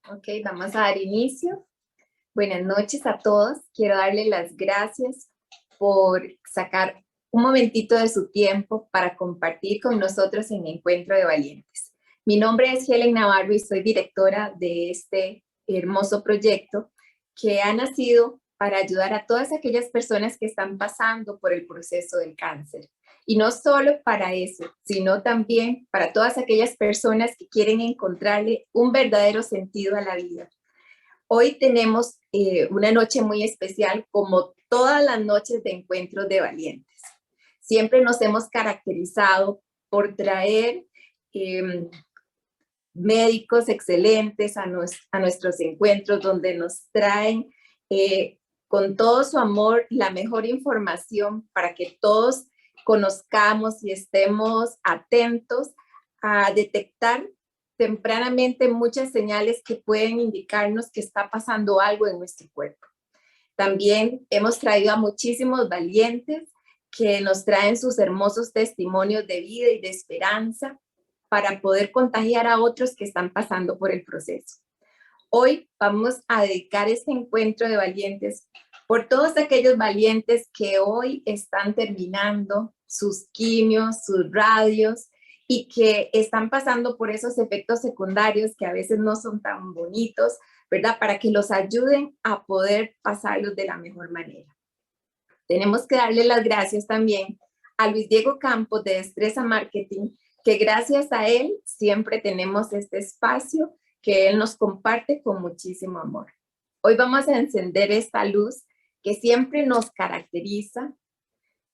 Ok, vamos a dar inicio. Buenas noches a todos. Quiero darle las gracias por sacar un momentito de su tiempo para compartir con nosotros en Encuentro de Valientes. Mi nombre es Helen Navarro y soy directora de este hermoso proyecto que ha nacido para ayudar a todas aquellas personas que están pasando por el proceso del cáncer. Y no solo para eso, sino también para todas aquellas personas que quieren encontrarle un verdadero sentido a la vida. Hoy tenemos una noche muy especial, como todas las noches de Encuentros de Valientes. Siempre nos hemos caracterizado por traer médicos excelentes a nuestros encuentros, donde nos traen con todo su amor la mejor información para que todos conozcamos y estemos atentos a detectar tempranamente muchas señales que pueden indicarnos que está pasando algo en nuestro cuerpo. También hemos traído a muchísimos valientes que nos traen sus hermosos testimonios de vida y de esperanza para poder contagiar a otros que están pasando por el proceso. Hoy vamos a dedicar este encuentro de valientes por todos aquellos valientes que hoy están terminando sus quimios, sus radios y que están pasando por esos efectos secundarios que a veces no son tan bonitos, ¿verdad? Para que los ayuden a poder pasarlos de la mejor manera. Tenemos que darle las gracias también a Luis Diego Campos de Destreza Marketing, que gracias a él siempre tenemos este espacio que él nos comparte con muchísimo amor. Hoy vamos a encender esta luz que siempre nos caracteriza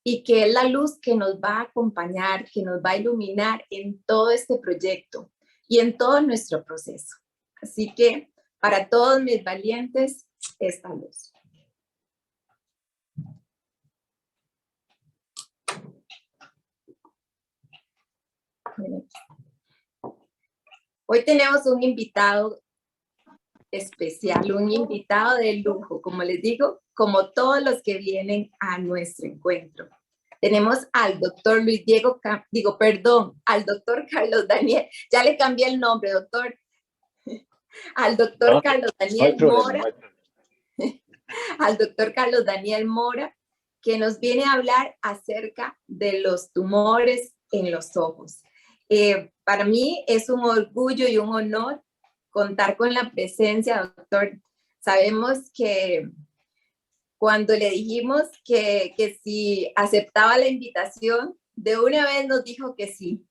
y que es la luz que nos va a acompañar, que nos va a iluminar en todo este proyecto y en todo nuestro proceso. Así que para todos mis valientes, esta luz. Hoy tenemos un invitado especial, un invitado de lujo, como les digo, como todos los que vienen a nuestro encuentro. Tenemos al doctor Luis Diego, al doctor Carlos Daniel, ya le cambié el nombre, doctor, al doctor Carlos Daniel Mora, al doctor Carlos Daniel Mora, que nos viene a hablar acerca de los tumores en los ojos. Para mí es un orgullo y un honor contar con la presencia, doctor. Sabemos que cuando le dijimos que si aceptaba la invitación, de una vez nos dijo que sí.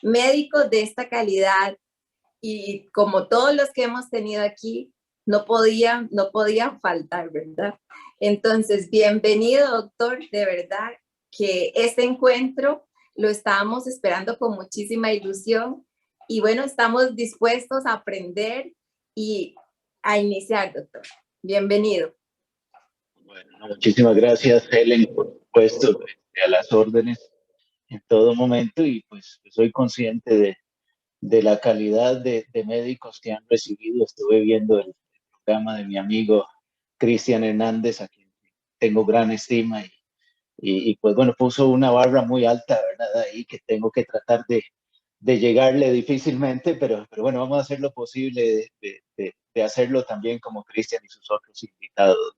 Médicos de esta calidad y como todos los que hemos tenido aquí, no podían faltar, ¿verdad? Entonces, bienvenido, doctor, de verdad que este encuentro lo estábamos esperando con muchísima ilusión y bueno, estamos dispuestos a aprender y a iniciar, doctor. Bienvenido. Bueno, muchísimas gracias, Helen, por supuesto, a las órdenes en todo momento y pues soy consciente de la calidad de médicos que han recibido. Estuve viendo el programa de mi amigo Cristian Hernández, a quien tengo gran estima y pues bueno, puso una barra muy alta, ¿verdad? Ahí que tengo que tratar de llegarle difícilmente, pero bueno, vamos a hacer lo posible de hacerlo también como Cristian y sus otros invitados.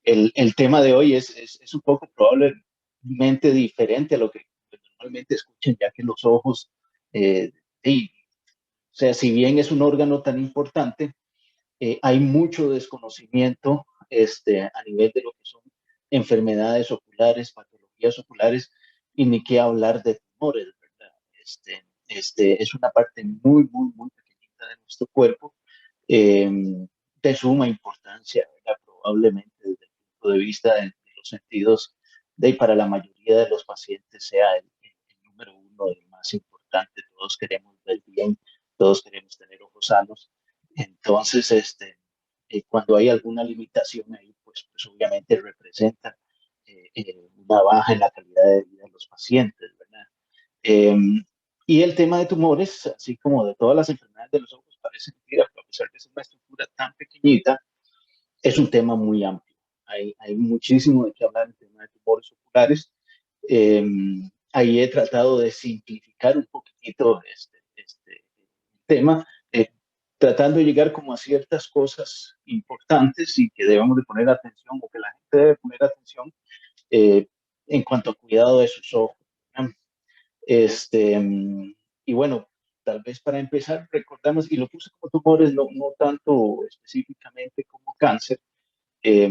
El tema de hoy es un poco probablemente diferente a lo que normalmente escuchen, ya que los ojos, sí, o sea, si bien es un órgano tan importante, hay mucho desconocimiento a nivel de lo que son enfermedades oculares, patologías oculares, y ni qué hablar de tumores, ¿verdad? Es una parte muy pequeñita de nuestro cuerpo, de suma importancia, ¿verdad? Probablemente desde el punto de vista de los sentidos, para la mayoría de los pacientes sea el número uno, el más importante. Todos queremos ver bien, todos queremos tener ojos sanos. Entonces, cuando hay alguna limitación ahí, pues obviamente representa una baja en la calidad de vida de los pacientes, ¿verdad? Y el tema de tumores, así como de todas las enfermedades de los ojos, parece mentira, pero a pesar de ser una estructura tan pequeñita, es un tema muy amplio. Hay muchísimo de qué hablar en tema de tumores oculares. Ahí he tratado de simplificar un poquitito este tema. tratando de llegar como a ciertas cosas importantes y que debemos de poner atención o que la gente debe poner atención eh, en cuanto a cuidado de sus ojos. ¿No? Y bueno, tal vez para empezar, recordamos, y lo puse como tumores, no tanto específicamente como cáncer, eh,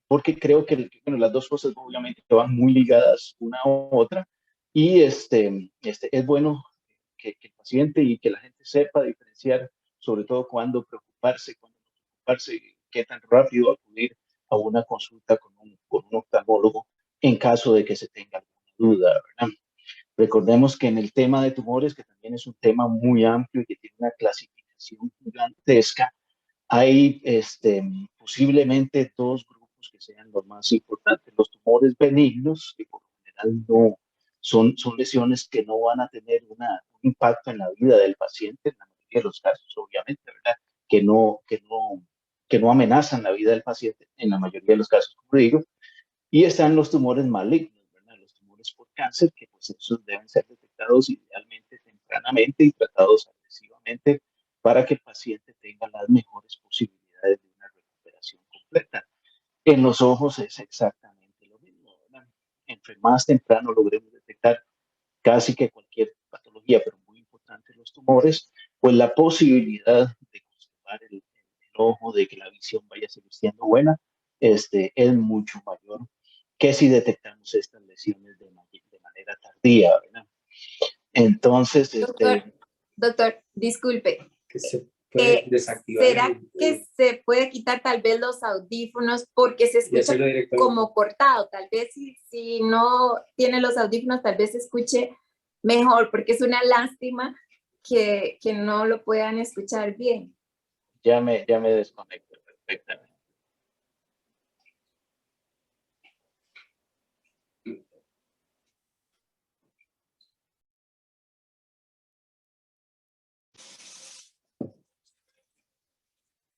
porque creo que bueno, las dos cosas obviamente van muy ligadas una a otra, y es bueno que el paciente y que la gente sepa diferenciar, sobre todo cuándo no preocuparse, qué tan rápido acudir a una consulta con un oftalmólogo en caso de que se tenga alguna duda, ¿verdad? Recordemos que en el tema de tumores, que también es un tema muy amplio y que tiene una clasificación gigantesca, hay posiblemente dos grupos que sean los más importantes. Los tumores benignos, que por lo general no son lesiones que no van a tener un impacto en la vida del paciente, en la mayoría de los casos, obviamente, ¿verdad? Que no amenazan la vida del paciente, en la mayoría de los casos, como digo. Y están los tumores malignos, ¿verdad? Los tumores por cáncer, que pues esos deben ser detectados idealmente tempranamente y tratados agresivamente para que el paciente tenga las mejores posibilidades de una recuperación completa. En los ojos es exactamente lo mismo, ¿verdad? Entre más temprano logremos detectar casi que cualquier patología, pero muy importante los tumores, pues la posibilidad de conservar el ojo, de que la visión vaya a seguir siendo buena, es mucho mayor que si detectamos estas lesiones de manera tardía, ¿verdad? Entonces, Doctor, disculpe. Que se puede desactivar. ¿Será que se puede quitar tal vez los audífonos porque se escucha como cortado? Tal vez si no tiene los audífonos, tal vez se escuche mejor, porque es una lástima que no lo puedan escuchar bien. Ya me desconecto perfectamente.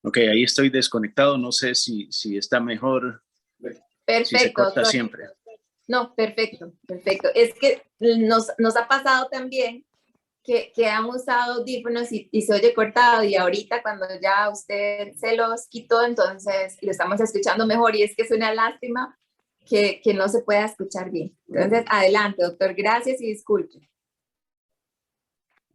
Ok, ahí estoy desconectado. No sé si está mejor. Perfecto. Si se corta siempre. No, perfecto. Es que nos ha pasado también que han usado audífonos y se oye cortado, y ahorita cuando ya usted se los quitó, entonces lo estamos escuchando mejor, y es que es una lástima que no se pueda escuchar bien. Entonces, adelante, doctor. Gracias y disculpe.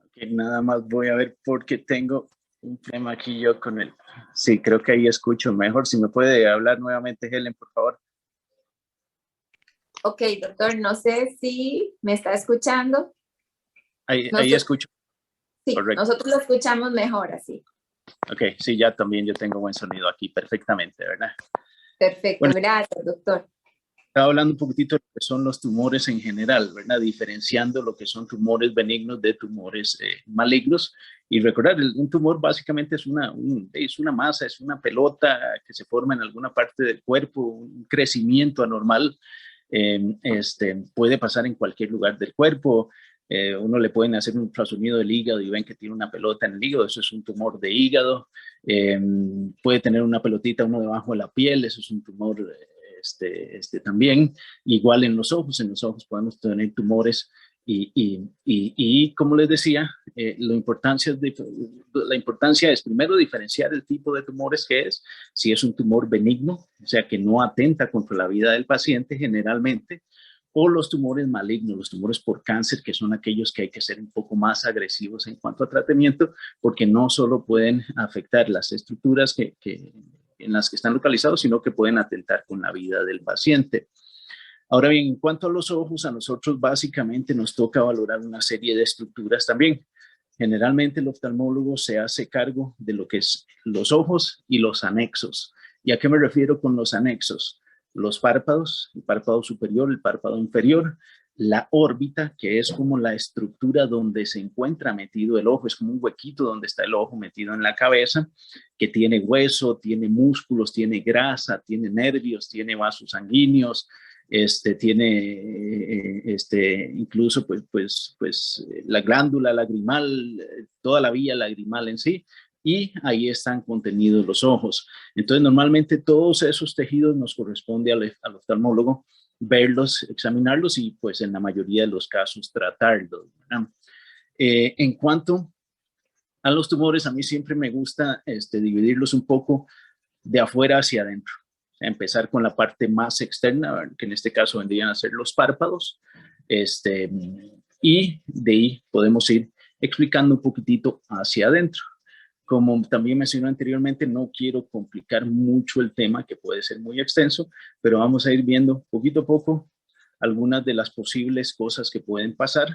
Okay, nada más voy a ver porque tengo un tema aquí yo con él. Sí, creo que ahí escucho mejor. Si me puede hablar nuevamente, Helen, por favor. Ok, doctor, no sé si me está escuchando. Ahí escucho. Sí, correcto. Nosotros lo escuchamos mejor así. Ok, sí, ya también yo tengo buen sonido aquí, perfectamente, ¿verdad? Perfecto, bueno, gracias, doctor. Estaba hablando un poquitito de lo que son los tumores en general, ¿verdad? Diferenciando lo que son tumores benignos de tumores malignos. Y recordar, un tumor básicamente es una masa, es una pelota que se forma en alguna parte del cuerpo, un crecimiento anormal. Puede pasar en cualquier lugar del cuerpo. Uno le pueden hacer un ultrasonido del hígado y ven que tiene una pelota en el hígado, eso es un tumor de hígado. Puede tener una pelotita uno debajo de la piel, eso es un tumor también. Igual en los ojos podemos tener tumores y como les decía, la importancia es primero diferenciar el tipo de tumores que es, si es un tumor benigno, o sea que no atenta contra la vida del paciente generalmente, o los tumores malignos, los tumores por cáncer, que son aquellos que hay que ser un poco más agresivos en cuanto a tratamiento, porque no solo pueden afectar las estructuras en las que están localizados, sino que pueden atentar con la vida del paciente. Ahora bien, en cuanto a los ojos, a nosotros básicamente nos toca valorar una serie de estructuras también. Generalmente el oftalmólogo se hace cargo de lo que es los ojos y los anexos. ¿Y a qué me refiero con los anexos? Los párpados, el párpado superior, el párpado inferior, la órbita, que es como la estructura donde se encuentra metido el ojo, es como un huequito donde está el ojo metido en la cabeza, que tiene hueso, tiene músculos, tiene grasa, tiene nervios, tiene vasos sanguíneos, tiene incluso pues la glándula lagrimal, toda la vía lagrimal en sí, y ahí están contenidos los ojos. Entonces normalmente todos esos tejidos nos corresponde al oftalmólogo verlos, examinarlos y pues en la mayoría de los casos tratarlos, ¿verdad? En cuanto A los tumores a mí siempre me gusta dividirlos un poco de afuera hacia adentro. O sea, empezar con la parte más externa, que en este caso vendrían a ser los párpados, y de ahí podemos ir explicando un poquitito hacia adentro. Como también mencioné anteriormente, no quiero complicar mucho el tema, que puede ser muy extenso, pero vamos a ir viendo poquito a poco algunas de las posibles cosas que pueden pasar,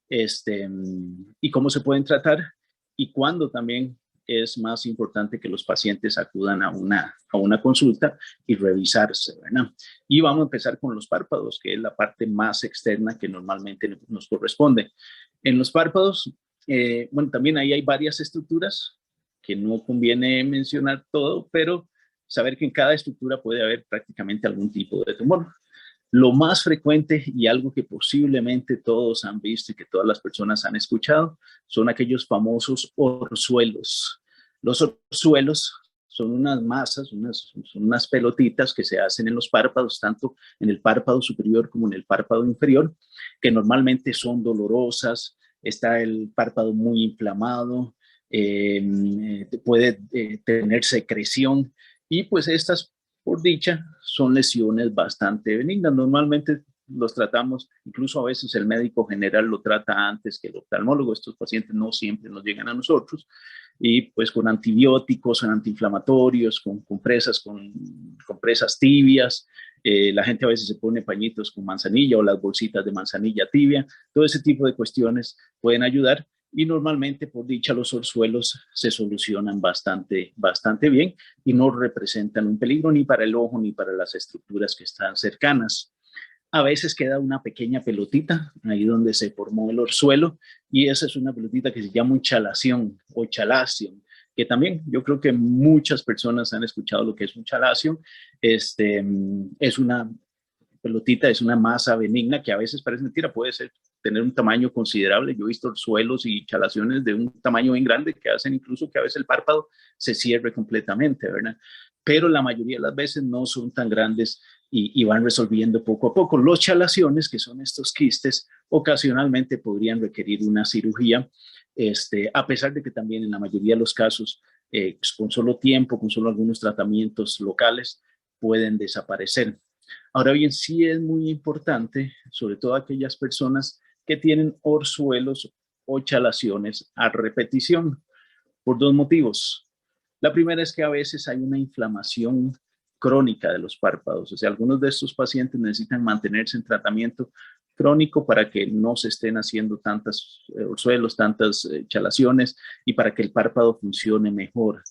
y cómo se pueden tratar, y cuándo también es más importante que los pacientes acudan a una consulta y revisarse, ¿verdad? Y vamos a empezar con los párpados, que es la parte más externa que normalmente nos corresponde. En los párpados, bueno, también ahí hay varias estructuras que no conviene mencionar todo, pero saber que en cada estructura puede haber prácticamente algún tipo de tumor. Lo más frecuente y algo que posiblemente todos han visto y que todas las personas han escuchado son aquellos famosos orzuelos. Los orzuelos son unas masas, son unas pelotitas que se hacen en los párpados, tanto en el párpado superior como en el párpado inferior, que normalmente son dolorosas. Está el párpado muy inflamado, puede tener secreción, y pues estas, por dicha, son lesiones bastante benignas. Normalmente los tratamos, incluso a veces el médico general lo trata antes que el oftalmólogo. Estos pacientes no siempre nos llegan a nosotros, y pues con antibióticos, con antiinflamatorios, con compresas tibias. La gente a veces se pone pañitos con manzanilla o las bolsitas de manzanilla tibia. Todo ese tipo de cuestiones pueden ayudar, y normalmente, por dicha, los orzuelos se solucionan bastante bien y no representan un peligro ni para el ojo ni para las estructuras que están cercanas. A veces queda una pequeña pelotita ahí donde se formó el orzuelo, y esa es una pelotita que se llama un chalación o chalación, que también yo creo que muchas personas han escuchado lo que es un chalación. Es una pelotita, es una masa benigna que a veces parece mentira, puede tener un tamaño considerable. Yo he visto suelos y chalaciones de un tamaño bien grande que hacen incluso que a veces el párpado se cierre completamente, ¿verdad? Pero la mayoría de las veces no son tan grandes y van resolviendo poco a poco. Los chalaciones, que son estos quistes, ocasionalmente podrían requerir una cirugía, a pesar de que también en la mayoría de los casos, con solo tiempo, con solo algunos tratamientos locales, pueden desaparecer. Ahora bien, sí es muy importante, sobre todo aquellas personas que tienen orzuelos o chalaciones a repetición, por dos motivos. La primera es que a veces hay una inflamación crónica de los párpados. O sea, algunos de estos pacientes necesitan mantenerse en tratamiento crónico para que no se estén haciendo tantos orzuelos, tantas chalaciones, y para que el párpado funcione mejor.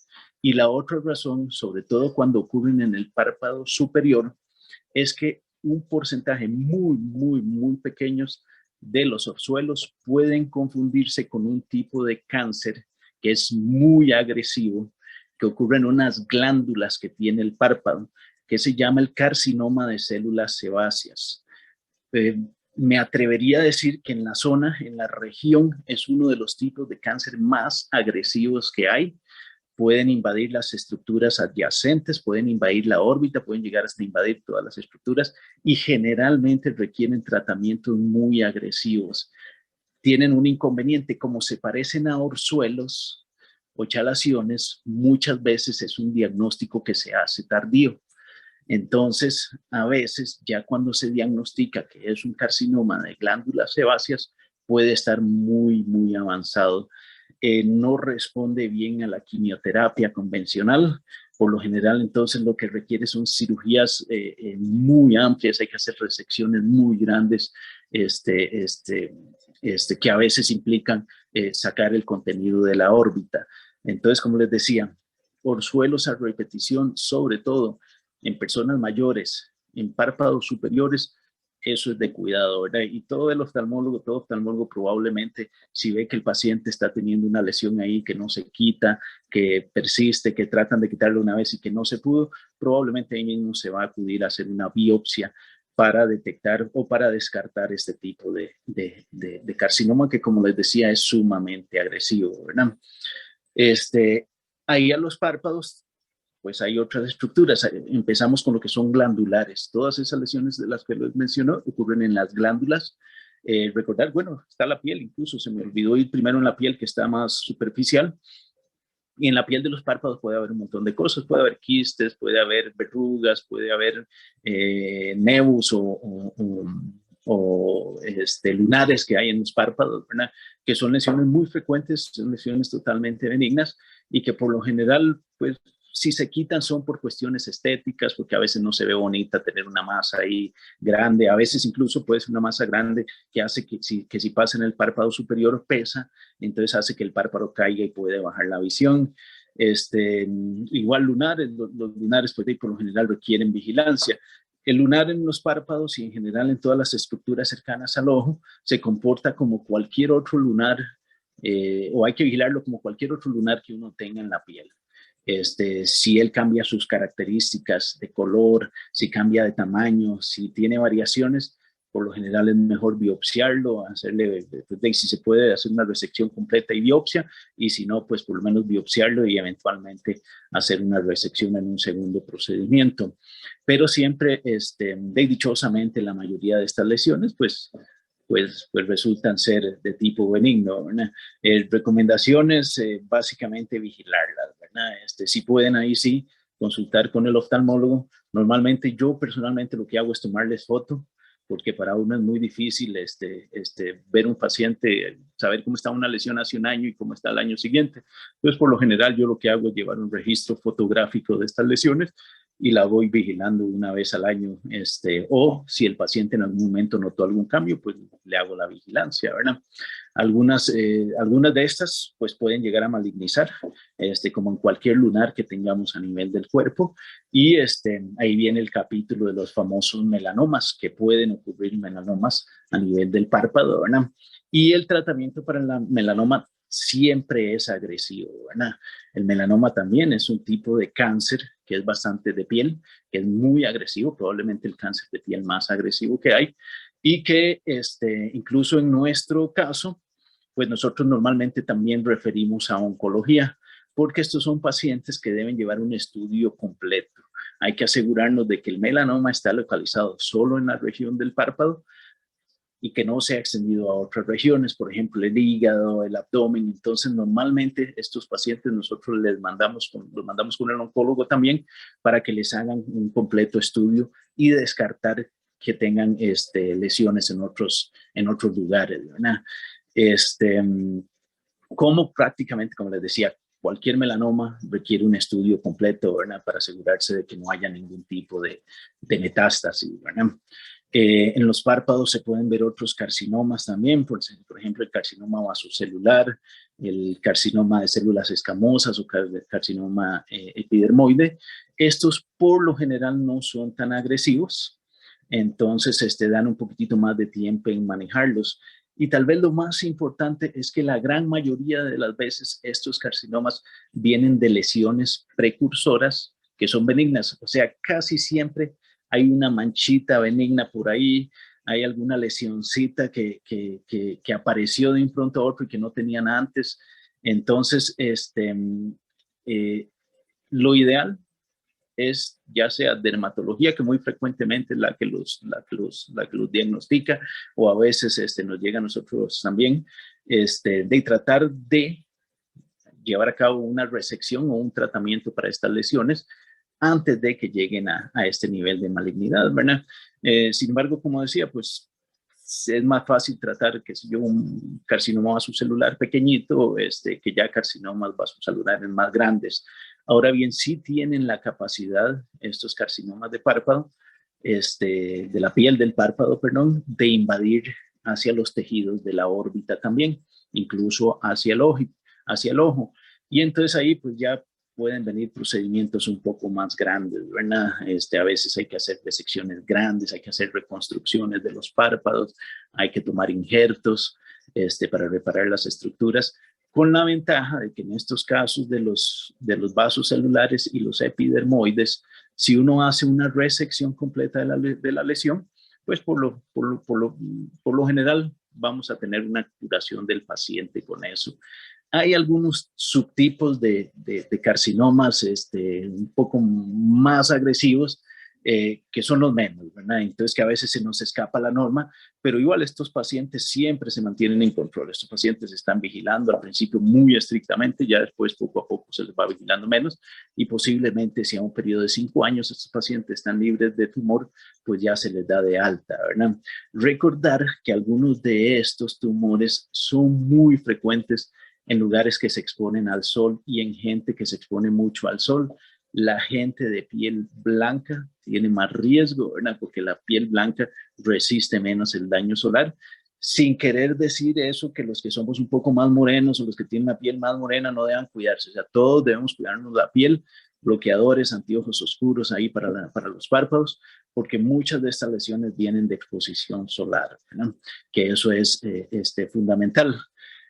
Y la otra razón, sobre todo cuando ocurren en el párpado superior, es que un porcentaje muy pequeños de los orzuelos pueden confundirse con un tipo de cáncer que es muy agresivo, que ocurre en unas glándulas que tiene el párpado, que se llama el carcinoma de células sebáceas. Me atrevería a decir que en la zona, en la región, es uno de los tipos de cáncer más agresivos que hay. Pueden invadir las estructuras adyacentes, pueden invadir la órbita, pueden llegar hasta invadir todas las estructuras, y generalmente requieren tratamientos muy agresivos. Tienen un inconveniente: como se parecen a orzuelos o chalaciones, muchas veces es un diagnóstico que se hace tardío. Entonces, a veces, ya cuando se diagnostica que es un carcinoma de glándulas sebáceas, puede estar muy avanzado. No responde bien a la quimioterapia convencional. Por lo general, entonces, lo que requiere son cirugías muy amplias. Hay que hacer resecciones muy grandes, que a veces implican sacar el contenido de la órbita. Entonces, como les decía, orzuelos a repetición, sobre todo en personas mayores, en párpados superiores, eso es de cuidado, ¿verdad? Y todo oftalmólogo probablemente, si ve que el paciente está teniendo una lesión ahí que no se quita, que persiste, que tratan de quitarle una vez y que no se pudo, probablemente ahí mismo se va a acudir a hacer una biopsia para detectar o para descartar este tipo de carcinoma, que, como les decía, es sumamente agresivo, ¿verdad? Ahí a los párpados, pues hay otras estructuras. Empezamos con lo que son glandulares. Todas esas lesiones de las que les mencionó ocurren en las glándulas. Recordar, bueno, está la piel, incluso se me olvidó ir primero en la piel que está más superficial. Y en la piel de los párpados puede haber un montón de cosas, puede haber quistes, puede haber verrugas, puede haber nevus o lunares que hay en los párpados, ¿verdad? Que son lesiones muy frecuentes, son lesiones totalmente benignas y que por lo general, pues, si se quitan son por cuestiones estéticas, porque a veces no se ve bonita tener una masa ahí grande, a veces incluso puede ser una masa grande que hace que si pasa en el párpado superior pesa, entonces hace que el párpado caiga y puede bajar la visión. Igual lunares, los lunares pues, por lo general requieren vigilancia. El lunar en los párpados y en general en todas las estructuras cercanas al ojo se comporta como cualquier otro lunar, o hay que vigilarlo como cualquier otro lunar que uno tenga en la piel. Si él cambia sus características de color, si cambia de tamaño, si tiene variaciones, por lo general es mejor biopsiarlo, hacerle, si se puede, hacer una resección completa y biopsia, y si no, pues por lo menos biopsiarlo y eventualmente hacer una resección en un segundo procedimiento. Pero siempre, dichosamente, la mayoría de estas lesiones, pues resultan ser de tipo benigno, ¿verdad? Recomendaciones, básicamente vigilarlas, ¿verdad? Si pueden ahí sí consultar con el oftalmólogo. Normalmente yo personalmente lo que hago es tomarles foto, porque para uno es muy difícil ver un paciente, saber cómo está una lesión hace un año y cómo está el año siguiente. Entonces, por lo general, yo lo que hago es llevar un registro fotográfico de estas lesiones y la voy vigilando una vez al año, o si el paciente en algún momento notó algún cambio, pues le hago la vigilancia, ¿verdad? Algunas de estas pues pueden llegar a malignizar, como en cualquier lunar que tengamos a nivel del cuerpo, y ahí viene el capítulo de los famosos melanomas, que pueden ocurrir melanomas a nivel del párpado, ¿verdad? Y el tratamiento para el melanoma siempre es agresivo, ¿verdad? El melanoma también es un tipo de cáncer que es bastante de piel, que es muy agresivo, probablemente el cáncer de piel más agresivo que hay, y que incluso en nuestro caso, pues nosotros normalmente también referimos a oncología, porque estos son pacientes que deben llevar un estudio completo. Hay que asegurarnos de que el melanoma está localizado solo en la región del párpado y que no se ha extendido a otras regiones, por ejemplo, el hígado, el abdomen. Entonces, normalmente estos pacientes nosotros los mandamos con el oncólogo también para que les hagan un completo estudio y descartar que tengan lesiones en otros lugares, ¿verdad? Como prácticamente, como les decía, cualquier melanoma requiere un estudio completo, ¿verdad? Para asegurarse de que no haya ningún tipo de metástasis, ¿verdad? En los párpados se pueden ver otros carcinomas también, por ejemplo, el carcinoma vasocelular, el carcinoma de células escamosas o carcinoma epidermoide. Estos por lo general no son tan agresivos, entonces dan un poquitito más de tiempo en manejarlos. Y tal vez lo más importante es que la gran mayoría de las veces estos carcinomas vienen de lesiones precursoras que son benignas, o sea, casi siempre hay una manchita benigna por ahí, hay alguna lesioncita que apareció de un pronto a otro y que no tenían antes. Entonces, lo ideal es ya sea dermatología, que muy frecuentemente es la que los diagnostica, o a veces nos llega a nosotros también, de tratar de llevar a cabo una resección o un tratamiento para estas lesiones antes de que lleguen a este nivel de malignidad, ¿verdad? Sin embargo, como decía, pues es más fácil tratar, qué sé yo, un carcinoma vasocelular pequeñito, que ya carcinomas vasocelulares más grandes. Ahora bien, sí tienen la capacidad, estos carcinomas de párpado, de la piel del párpado, perdón, de invadir hacia los tejidos de la órbita también, incluso hacia el ojo. Y entonces ahí pues ya pueden venir procedimientos un poco más grandes, ¿verdad? A veces hay que hacer resecciones grandes, hay que hacer reconstrucciones de los párpados, hay que tomar injertos para reparar las estructuras, con la ventaja de que en estos casos de los vasos celulares y los epidermoides, si uno hace una resección completa de la lesión, pues por lo general vamos a tener una curación del paciente con eso. Hay algunos subtipos de carcinomas un poco más agresivos, que son los menos, ¿verdad? Entonces que a veces se nos escapa la norma, pero igual estos pacientes siempre se mantienen en control. Estos pacientes se están vigilando al principio muy estrictamente, ya después poco a poco se les va vigilando menos y posiblemente si a un periodo de 5 años estos pacientes están libres de tumor, pues ya se les da de alta, ¿verdad? Recordar que algunos de estos tumores son muy frecuentes en lugares que se exponen al sol y en gente que se expone mucho al sol. La gente de piel blanca tiene más riesgo, ¿verdad? Porque la piel blanca resiste menos el daño solar. Sin querer decir eso, que los que somos un poco más morenos o los que tienen la piel más morena no deban cuidarse. O sea, todos debemos cuidarnos la piel, bloqueadores, anteojos oscuros ahí para los párpados, porque muchas de estas lesiones vienen de exposición solar, ¿verdad? Que eso es fundamental.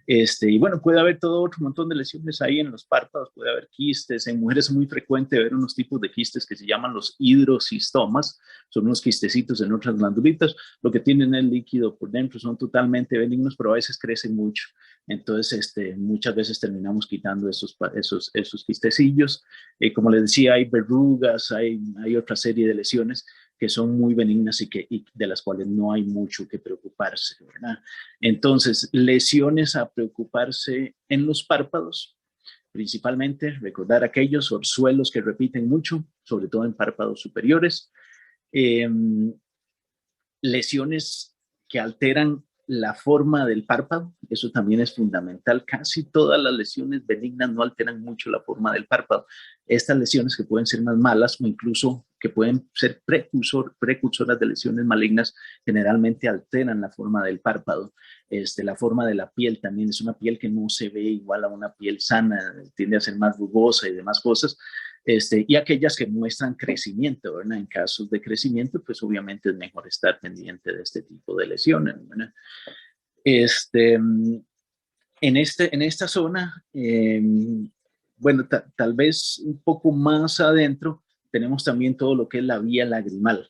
Y bueno, puede haber todo otro montón de lesiones ahí en los párpados, puede haber quistes. En mujeres es muy frecuente ver unos tipos de quistes que se llaman los hidrocistomas, son unos quistecitos en otras glandulitas, lo que tienen el líquido por dentro, son totalmente benignos, pero a veces crecen mucho. Entonces, muchas veces terminamos quitando esos quistecillos. Como les decía, hay verrugas, hay otra serie de lesiones que son muy benignas y de las cuales no hay mucho que preocuparse, ¿verdad? Entonces, lesiones a preocuparse en los párpados, principalmente recordar aquellos orzuelos que repiten mucho, sobre todo en párpados superiores, lesiones que alteran la forma del párpado, eso también es fundamental. Casi todas las lesiones benignas no alteran mucho la forma del párpado. Estas lesiones que pueden ser más malas o incluso que pueden ser precursoras de lesiones malignas, generalmente alteran la forma del párpado. La forma de la piel también es una piel que no se ve igual a una piel sana, tiende a ser más rugosa y demás cosas. Y aquellas que muestran crecimiento, ¿verdad? En casos de crecimiento, pues obviamente es mejor estar pendiente de este tipo de lesiones, ¿verdad? En esta zona, bueno, tal vez un poco más adentro, tenemos también todo lo que es la vía lagrimal.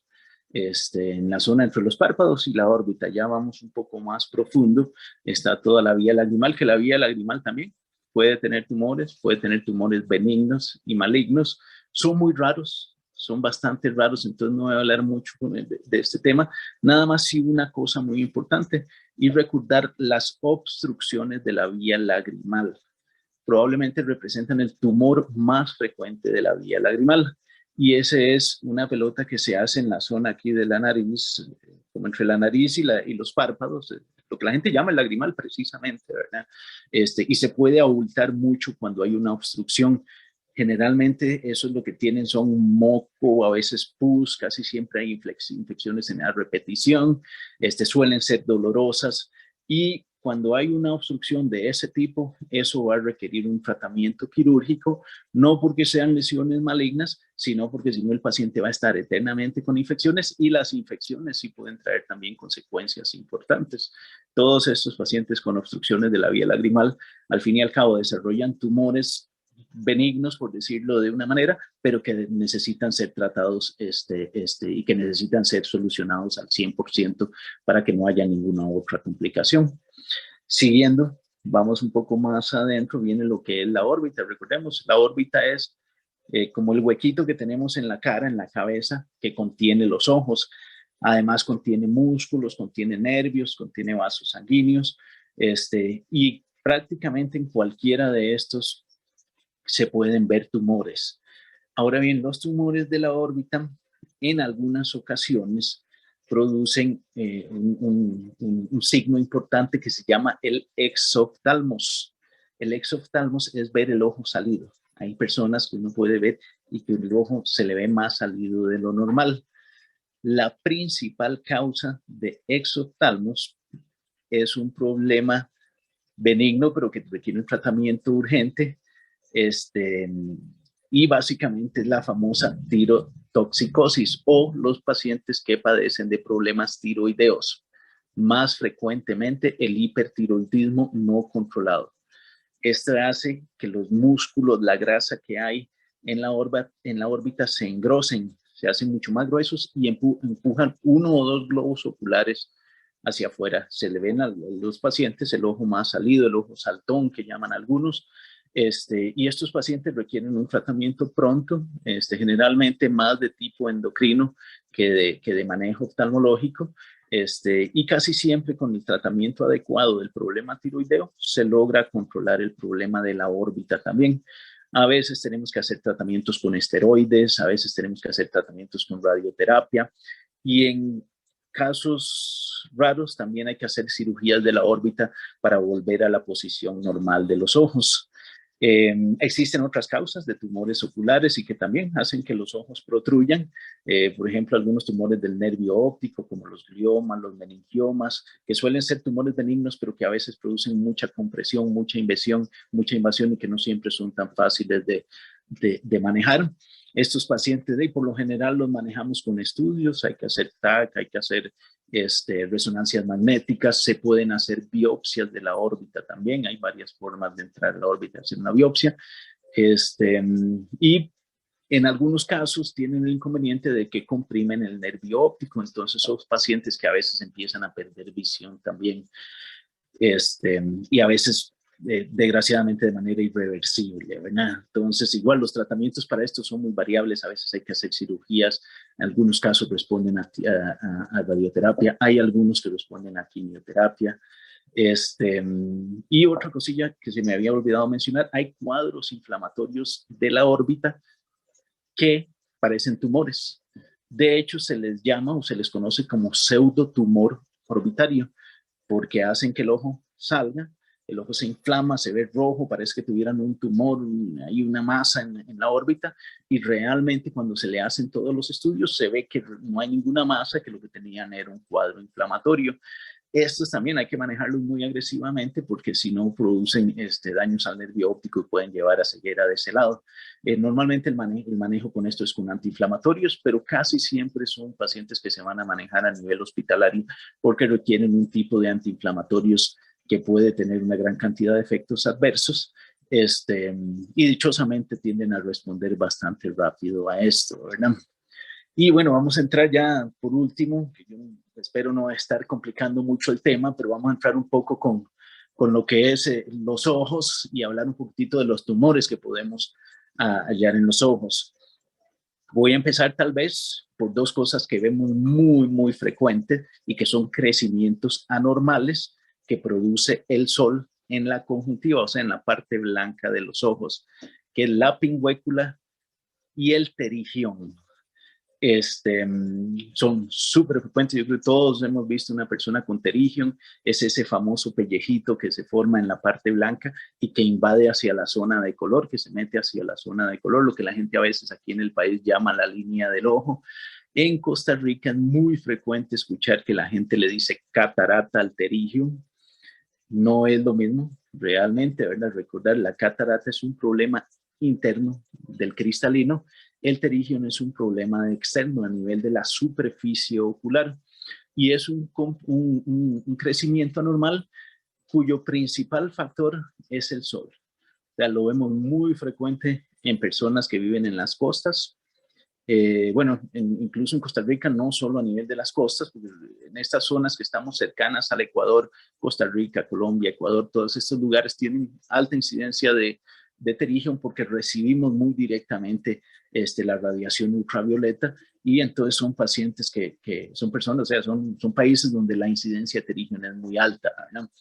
En la zona entre los párpados y la órbita, ya vamos un poco más profundo, está toda la vía lagrimal, que la vía lagrimal también puede tener tumores benignos y malignos. Son muy raros, son bastante raros, entonces no voy a hablar mucho de este tema. Nada más sí una cosa muy importante y recordar las obstrucciones de la vía lagrimal. Probablemente representan el tumor más frecuente de la vía lagrimal. Y ese es una pelota que se hace en la zona aquí de la nariz, como entre la nariz y los párpados, lo que la gente llama el lagrimal precisamente, ¿verdad? Y se puede abultar mucho cuando hay una obstrucción. Generalmente eso es lo que tienen, son moco, a veces pus, casi siempre hay infecciones en la repetición, suelen ser dolorosas y cuando hay una obstrucción de ese tipo, eso va a requerir un tratamiento quirúrgico, no porque sean lesiones malignas, sino porque si no el paciente va a estar eternamente con infecciones y las infecciones sí pueden traer también consecuencias importantes. Todos estos pacientes con obstrucciones de la vía lagrimal, al fin y al cabo, desarrollan tumores benignos, por decirlo de una manera, pero que necesitan ser tratados y que necesitan ser solucionados al 100% para que no haya ninguna otra complicación. Siguiendo, vamos un poco más adentro, viene lo que es la órbita. Recordemos, la órbita es como el huequito que tenemos en la cara, en la cabeza, que contiene los ojos. Además contiene músculos, contiene nervios, contiene vasos sanguíneos, y prácticamente en cualquiera de estos se pueden ver tumores. Ahora bien, los tumores de la órbita en algunas ocasiones producen un signo importante que se llama el exoftalmos. El exoftalmos es ver el ojo salido. Hay personas que uno puede ver y que el ojo se le ve más salido de lo normal. La principal causa de exoftalmos es un problema benigno, pero que requiere un tratamiento urgente, y básicamente es la famosa tirotoxicosis o los pacientes que padecen de problemas tiroideos, más frecuentemente el hipertiroidismo no controlado. Esto hace que los músculos, la grasa que hay en la órbita se engrosen, se hacen mucho más gruesos y empujan 1 o 2 globos oculares hacia afuera. Se le ven a los pacientes el ojo más salido, el ojo saltón que llaman algunos, Y estos pacientes requieren un tratamiento pronto, generalmente más de tipo endocrino que de manejo oftalmológico, y casi siempre con el tratamiento adecuado del problema tiroideo se logra controlar el problema de la órbita también. A veces tenemos que hacer tratamientos con esteroides, a veces tenemos que hacer tratamientos con radioterapia y en casos raros también hay que hacer cirugías de la órbita para volver a la posición normal de los ojos. Existen otras causas de tumores oculares y que también hacen que los ojos protruyan. Por ejemplo, algunos tumores del nervio óptico, como los gliomas, los meningiomas, que suelen ser tumores benignos, pero que a veces producen mucha compresión, mucha invasión y que no siempre son tan fáciles de manejar. Estos pacientes, por lo general, los manejamos con estudios, hay que hacer TAC, hay que hacer resonancias magnéticas, se pueden hacer biopsias de la órbita también, hay varias formas de entrar a la órbita, hacer una biopsia, y en algunos casos tienen el inconveniente de que comprimen el nervio óptico, entonces son pacientes que a veces empiezan a perder visión también, y a veces desgraciadamente de manera irreversible, ¿verdad? Entonces, igual los tratamientos para esto son muy variables, a veces hay que hacer cirugías, en algunos casos responden a radioterapia, hay algunos que responden a quimioterapia, y otra cosilla que se me había olvidado mencionar, hay cuadros inflamatorios de la órbita que parecen tumores. De hecho, se les llama o se les conoce como pseudotumor orbitario, porque hacen que el ojo salga, el ojo se inflama, se ve rojo, parece que tuvieran un tumor, hay una masa en la órbita, y realmente cuando se le hacen todos los estudios se ve que no hay ninguna masa, que lo que tenían era un cuadro inflamatorio. Estos también hay que manejarlos muy agresivamente porque si no producen daños al nervio óptico y pueden llevar a ceguera de ese lado. Normalmente el manejo con esto es con antiinflamatorios, pero casi siempre son pacientes que se van a manejar a nivel hospitalario porque requieren un tipo de antiinflamatorios que puede tener una gran cantidad de efectos adversos, y dichosamente tienden a responder bastante rápido a esto, ¿verdad? Y bueno, vamos a entrar ya por último, que yo espero no estar complicando mucho el tema, pero vamos a entrar un poco con lo que es los ojos y hablar un poquitito de los tumores que podemos hallar en los ojos. Voy a empezar tal vez por dos cosas que vemos muy frecuentes y que son crecimientos anormales que produce el sol en la conjuntiva, o sea, en la parte blanca de los ojos, que es la pingüécula y el terigión. Son súper frecuentes. Yo creo que todos hemos visto una persona con terigión, es ese famoso pellejito que se forma en la parte blanca y que invade hacia la zona de color, que se mete hacia la zona de color, lo que la gente a veces aquí en el país llama la línea del ojo. En Costa Rica es muy frecuente escuchar que la gente le dice catarata al terigión. No es lo mismo realmente, ¿verdad? Recordar, la catarata es un problema interno del cristalino. El terigión es un problema externo a nivel de la superficie ocular y es un crecimiento anormal cuyo principal factor es el sol. O sea, lo vemos muy frecuente en personas que viven en las costas. Bueno, incluso en Costa Rica, no solo a nivel de las costas, porque en estas zonas que estamos cercanas al Ecuador, Costa Rica, Colombia, Ecuador, todos estos lugares tienen alta incidencia de terigión porque recibimos muy directamente la radiación ultravioleta y entonces son pacientes que son personas, o sea, son países donde la incidencia de terigión es muy alta, ¿no?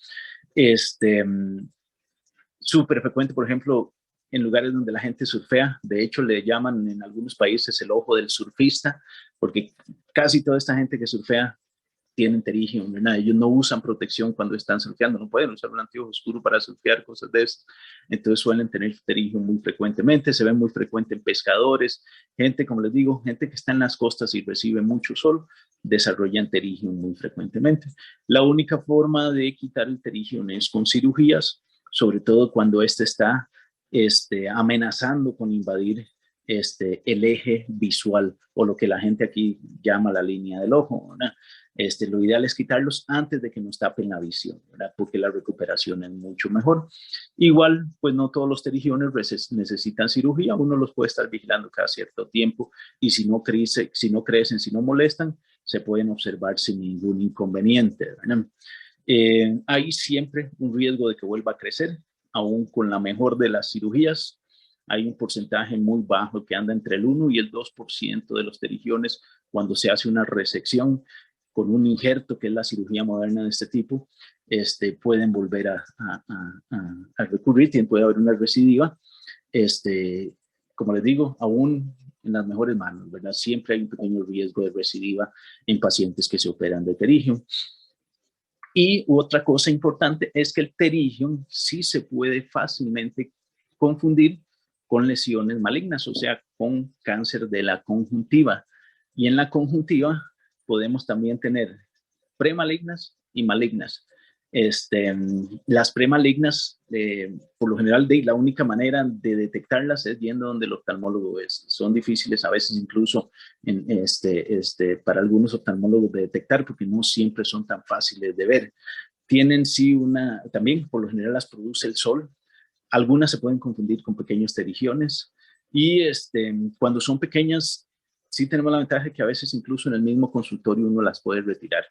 Súper frecuente, por ejemplo, en lugares donde la gente surfea. De hecho, le llaman en algunos países el ojo del surfista, porque casi toda esta gente que surfea tienen terigión, ¿verdad? Ellos no usan protección cuando están surfeando, no pueden usar un anteojo oscuro para surfear, cosas de esas. Entonces suelen tener terigión muy frecuentemente, se ve muy frecuente en pescadores, gente, como les digo, gente que está en las costas y recibe mucho sol, desarrollan terigión muy frecuentemente. La única forma de quitar el terigión es con cirugías, sobre todo cuando este está amenazando con invadir el eje visual o lo que la gente aquí llama la línea del ojo, ¿verdad? Lo ideal es quitarlos antes de que nos tapen la visión, ¿verdad? Porque la recuperación es mucho mejor. Igual, pues no todos los terigiones necesitan cirugía, uno los puede estar vigilando cada cierto tiempo y si no crecen, si no molestan, se pueden observar sin ningún inconveniente, ¿verdad? Hay siempre un riesgo de que vuelva a crecer, aún con la mejor de las cirugías, hay un porcentaje muy bajo que anda entre el 1 y el 2% de los pterigiones cuando se hace una resección con un injerto, que es la cirugía moderna de este tipo, pueden volver a recurrir, puede haber una recidiva. Como les digo, aún en las mejores manos, ¿verdad? Siempre hay un pequeño riesgo de recidiva en pacientes que se operan de pterigio. Y otra cosa importante es que el pterigio sí se puede fácilmente confundir con lesiones malignas, o sea, con cáncer de la conjuntiva. Y en la conjuntiva podemos también tener premalignas y malignas. Las premalignas, por lo general, la única manera de detectarlas es yendo donde el oftalmólogo es. Son difíciles a veces incluso para algunos oftalmólogos de detectar porque no siempre son tan fáciles de ver. Tienen sí también por lo general las produce el sol. Algunas se pueden confundir con pequeños pterigiones y cuando son pequeñas sí tenemos la ventaja de que a veces incluso en el mismo consultorio uno las puede retirar.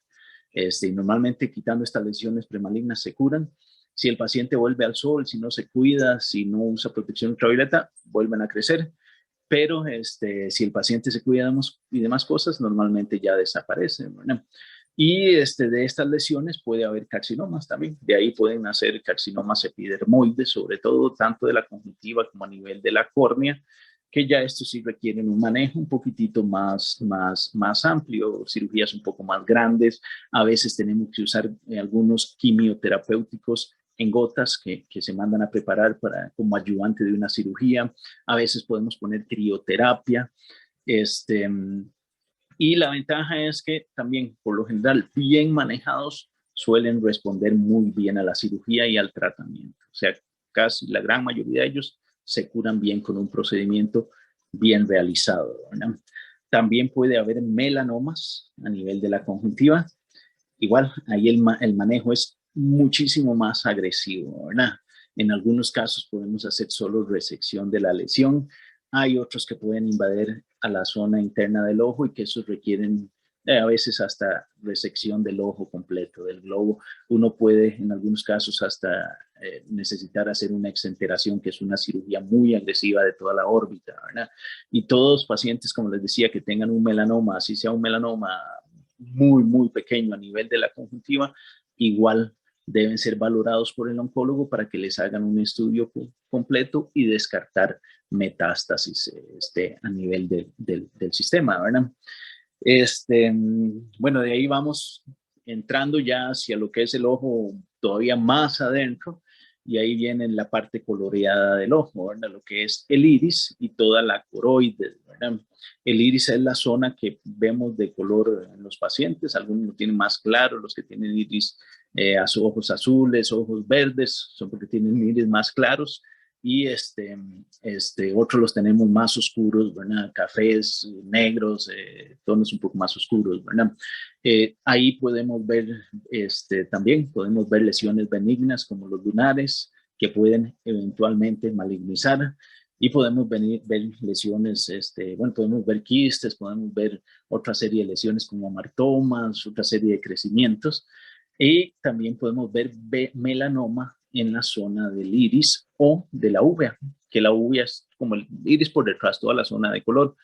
Normalmente quitando estas lesiones premalignas se curan. Si el paciente vuelve al sol, si no se cuida, si no usa protección ultravioleta, vuelven a crecer. Pero si el paciente se cuida y demás cosas, normalmente ya desaparecen, ¿verdad? Y de estas lesiones puede haber carcinomas también. De ahí pueden nacer carcinomas epidermoides, sobre todo tanto de la conjuntiva como a nivel de la córnea, que ya estos sí requieren un manejo un poquitito más amplio, cirugías un poco más grandes. A veces tenemos que usar algunos quimioterapéuticos en gotas que se mandan a preparar como ayudante de una cirugía. A veces podemos poner crioterapia. Y la ventaja es que también, por lo general, bien manejados, suelen responder muy bien a la cirugía y al tratamiento. O sea, casi la gran mayoría de ellos se curan bien con un procedimiento bien realizado, ¿verdad? También puede haber melanomas a nivel de la conjuntiva. Igual, ahí el manejo es muchísimo más agresivo, ¿verdad? En algunos casos podemos hacer solo resección de la lesión. Hay otros que pueden invadir a la zona interna del ojo y que esos requieren a veces hasta resección del ojo completo, del globo. Uno puede en algunos casos hasta necesitar hacer una exenteración, que es una cirugía muy agresiva de toda la órbita, ¿verdad? Y todos los pacientes, como les decía, que tengan un melanoma, así sea un melanoma muy pequeño a nivel de la conjuntiva, igual deben ser valorados por el oncólogo para que les hagan un estudio completo y descartar metástasis a nivel del sistema, ¿verdad? Bueno, de ahí vamos entrando ya hacia lo que es el ojo todavía más adentro, y ahí viene la parte coloreada del ojo, ¿verdad? Lo que es el iris y toda la coroide, ¿verdad? El iris es la zona que vemos de color en los pacientes. Algunos lo tienen más claro, los que tienen iris ojos azules, ojos verdes, son porque tienen iris más claros. Y otros los tenemos más oscuros, ¿verdad? Cafés, negros, tonos un poco más oscuros, ¿verdad? Ahí podemos ver, también podemos ver lesiones benignas como los lunares, que pueden eventualmente malignizar, y podemos ver lesiones, bueno, podemos ver quistes, podemos ver otra serie de lesiones como amartomas, otra serie de crecimientos, y también podemos ver melanoma en la zona del iris o de la uvea, que la uvea es como el iris por detrás, toda la zona de color.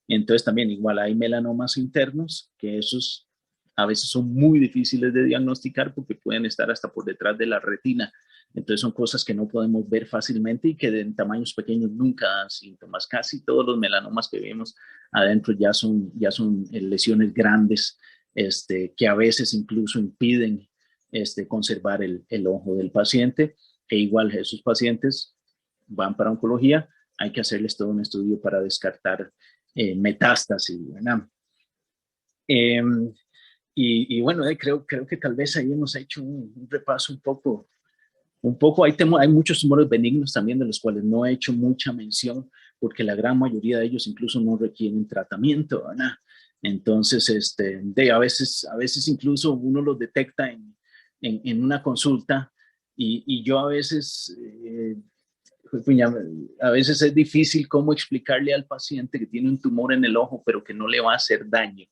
Entonces también igual hay melanomas internos, que esos a veces son muy difíciles de diagnosticar porque pueden estar hasta por detrás de la retina. Entonces son cosas que no podemos ver fácilmente y que en tamaños pequeños nunca dan síntomas. Casi todos los melanomas que vemos adentro ya son lesiones grandes, que a veces incluso impiden conservar el ojo del paciente. E igual esos pacientes van para oncología, hay que hacerles todo un estudio para descartar metástasis, ¿verdad? Y bueno, creo que tal vez ahí hemos hecho un repaso un poco. Hay muchos tumores benignos también de los cuales no he hecho mucha mención porque la gran mayoría de ellos incluso no requieren tratamiento, ¿verdad? Entonces, a veces incluso uno los detecta en una consulta y yo a veces es difícil cómo explicarle al paciente que tiene un tumor en el ojo pero que no le va a hacer daño.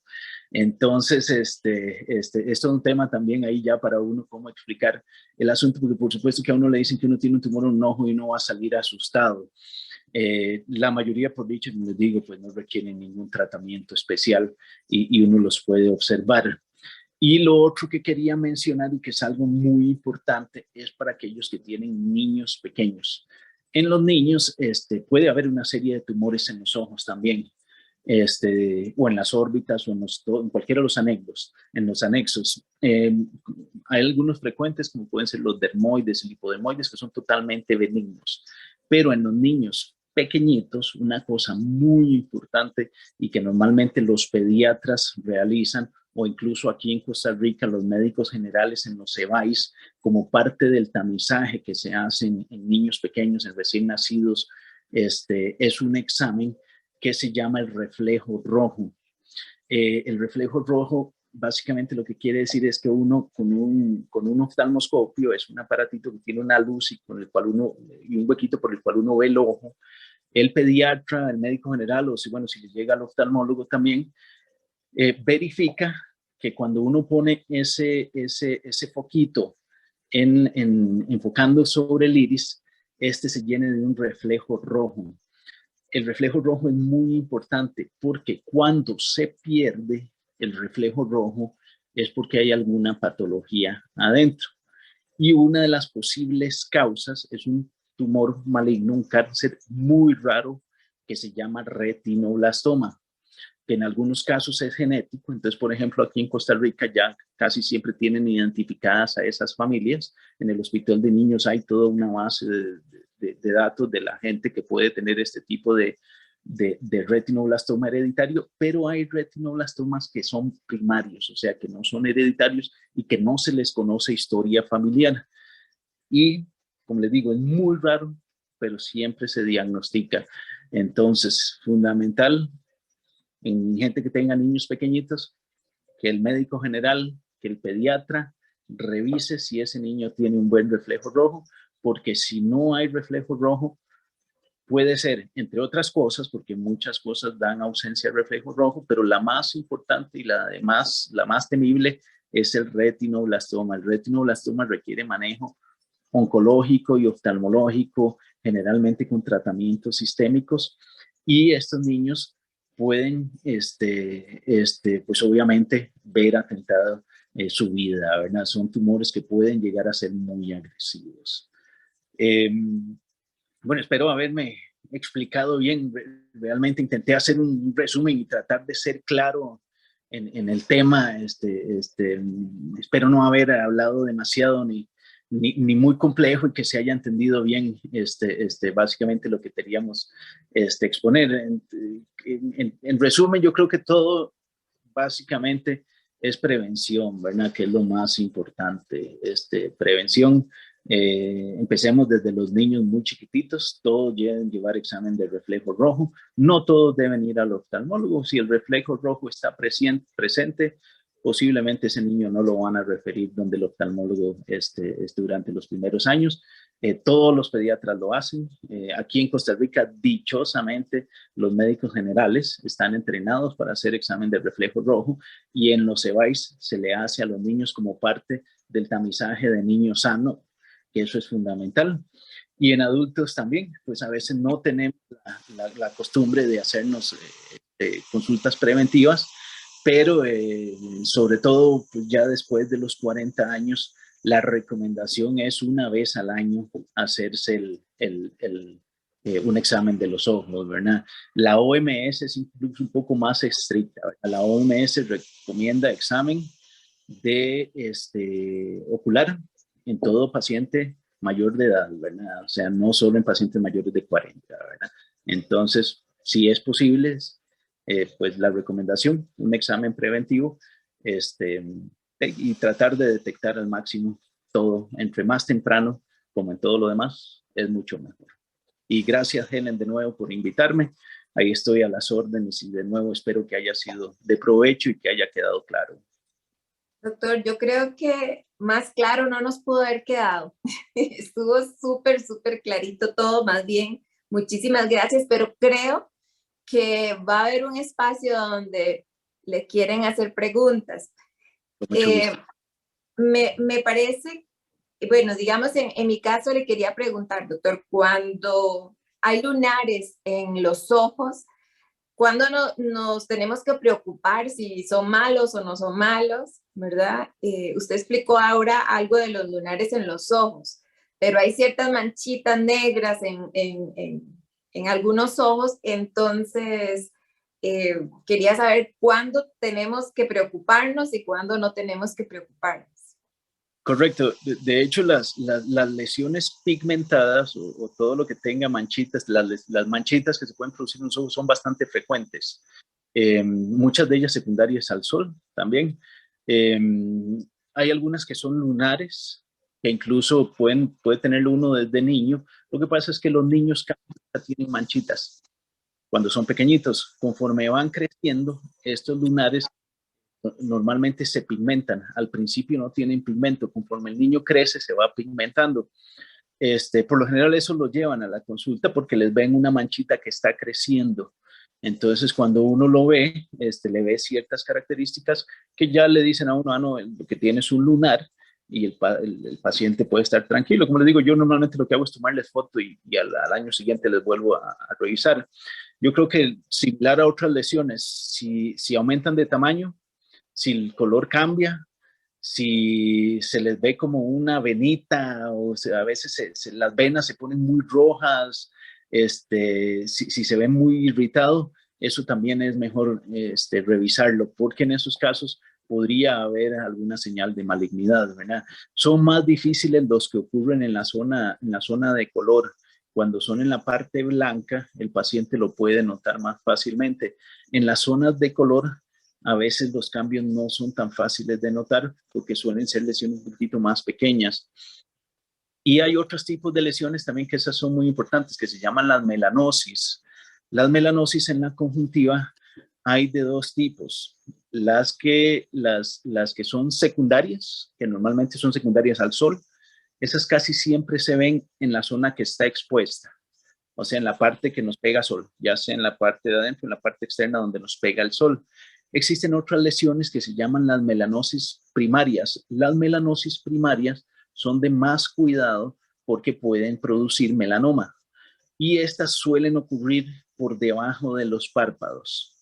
Entonces, esto es un tema también ahí ya para uno, cómo explicar el asunto, porque por supuesto que a uno le dicen que uno tiene un tumor en un ojo y uno va a salir asustado. La mayoría, por dicho, como les digo, pues no requieren ningún tratamiento especial y uno los puede observar. Y lo otro que quería mencionar y que es algo muy importante es para aquellos que tienen niños pequeños. En los niños puede haber una serie de tumores en los ojos también, o en las órbitas o en cualquiera de los anexos. En los anexos hay algunos frecuentes como pueden ser los dermoides y lipodermoides que son totalmente benignos, pero en los niños pequeñitos, una cosa muy importante y que normalmente los pediatras realizan, o incluso aquí en Costa Rica los médicos generales en los CEBAIS, como parte del tamizaje que se hace en niños pequeños, en recién nacidos, es un examen que se llama el reflejo rojo. El reflejo rojo básicamente lo que quiere decir es que uno con un oftalmoscopio, es un aparatito que tiene una luz y un huequito por el cual uno ve el ojo. El pediatra, el médico general, o si le llega al oftalmólogo también, verifica que cuando uno pone ese foquito enfocando sobre el iris, se llene de un reflejo rojo. El reflejo rojo es muy importante porque cuando se pierde el reflejo rojo es porque hay alguna patología adentro. Y una de las posibles causas es un tumor maligno, un cáncer muy raro que se llama retinoblastoma, que en algunos casos es genético. Entonces, por ejemplo, aquí en Costa Rica ya casi siempre tienen identificadas a esas familias. En el Hospital de Niños hay toda una base de datos de la gente que puede tener este tipo de retinoblastoma hereditario, pero hay retinoblastomas que son primarios, o sea, que no son hereditarios y que no se les conoce historia familiar. Y, como les digo, es muy raro, pero siempre se diagnostica. Entonces, fundamental en gente que tenga niños pequeñitos, que el médico general, que el pediatra revise si ese niño tiene un buen reflejo rojo, porque si no hay reflejo rojo, puede ser, entre otras cosas, porque muchas cosas dan ausencia de reflejo rojo, pero la más importante y la más temible es el retinoblastoma. El retinoblastoma requiere manejo oncológico y oftalmológico, generalmente con tratamientos sistémicos, y estos niños pueden, pues obviamente, ver atentada su vida, ¿verdad? Son tumores que pueden llegar a ser muy agresivos. Bueno, espero haberme explicado bien. Realmente intenté hacer un resumen y tratar de ser claro en el tema. Espero no haber hablado demasiado ni muy complejo y que se haya entendido bien básicamente lo que queríamos exponer. En resumen, yo creo que todo básicamente es prevención, ¿verdad? Que es lo más importante. Prevención. Empecemos desde los niños muy chiquititos, todos deben llevar examen de reflejo rojo, no todos deben ir al oftalmólogo. Si el reflejo rojo está presente, posiblemente ese niño no lo van a referir donde el oftalmólogo durante los primeros años. Todos los pediatras lo hacen. Aquí en Costa Rica, dichosamente, los médicos generales están entrenados para hacer examen de reflejo rojo, y en los CEBAIS se le hace a los niños como parte del tamizaje de niño sano, que eso es fundamental. Y en adultos también, pues a veces no tenemos la costumbre de hacernos consultas preventivas, pero sobre todo pues ya después de los 40 años, la recomendación es una vez al año hacerse un examen de los ojos, ¿verdad? La OMS es incluso un poco más estricta, ¿verdad? La OMS recomienda examen de ocular en todo paciente mayor de edad, ¿verdad? O sea, no solo en pacientes mayores de 40, ¿verdad? Entonces, si es posible, pues la recomendación, un examen preventivo, y tratar de detectar al máximo todo, entre más temprano, como en todo lo demás, es mucho mejor. Y gracias, Helen, de nuevo por invitarme. Ahí estoy a las órdenes y de nuevo espero que haya sido de provecho y que haya quedado claro. Doctor, yo creo que más claro no nos pudo haber quedado. Estuvo súper, súper clarito todo, más bien. Muchísimas gracias, pero creo que va a haber un espacio donde le quieren hacer preguntas. Me parece, bueno, digamos en mi caso le quería preguntar, doctor, cuando hay lunares en los ojos, ¿cuándo nos tenemos que preocupar si son malos o no son malos? ¿Verdad? Usted explicó ahora algo de los lunares en los ojos, pero hay ciertas manchitas negras en algunos ojos, entonces quería saber cuándo tenemos que preocuparnos y cuándo no tenemos que preocuparnos. Correcto. De hecho, las lesiones pigmentadas o todo lo que tenga manchitas, las manchitas que se pueden producir en los ojos son bastante frecuentes. Muchas de ellas secundarias al sol también. Hay algunas que son lunares, que incluso puede tenerlo uno desde niño. Lo que pasa es que los niños tienen manchitas cuando son pequeñitos. Conforme van creciendo, estos lunares normalmente se pigmentan. Al principio no tienen pigmento. Conforme el niño crece, se va pigmentando. Por lo general eso lo llevan a la consulta porque les ven una manchita que está creciendo. Entonces, cuando uno lo ve, le ve ciertas características que ya le dicen a uno, no, lo que tiene es un lunar, y el paciente puede estar tranquilo. Como les digo, yo normalmente lo que hago es tomarles foto y al año siguiente les vuelvo a revisar. Yo creo que similar a otras lesiones, si aumentan de tamaño, si el color cambia, si se les ve como una venita, o sea, a veces las venas se ponen muy rojas, si se ve muy irritado, eso también es mejor revisarlo, porque en esos casos podría haber alguna señal de malignidad, ¿verdad? Son más difíciles los que ocurren en la zona de color. Cuando son en la parte blanca, el paciente lo puede notar más fácilmente. En las zonas de color, a veces los cambios no son tan fáciles de notar porque suelen ser lesiones un poquito más pequeñas. Y hay otros tipos de lesiones también que esas son muy importantes, que se llaman las melanosis. Las melanosis en la conjuntiva hay de dos tipos. Las que son secundarias, que normalmente son secundarias al sol, esas casi siempre se ven en la zona que está expuesta, o sea, en la parte que nos pega sol, ya sea en la parte de adentro, en la parte externa donde nos pega el sol. Existen otras lesiones que se llaman las melanosis primarias. Las melanosis primarias son de más cuidado porque pueden producir melanoma y estas suelen ocurrir por debajo de los párpados.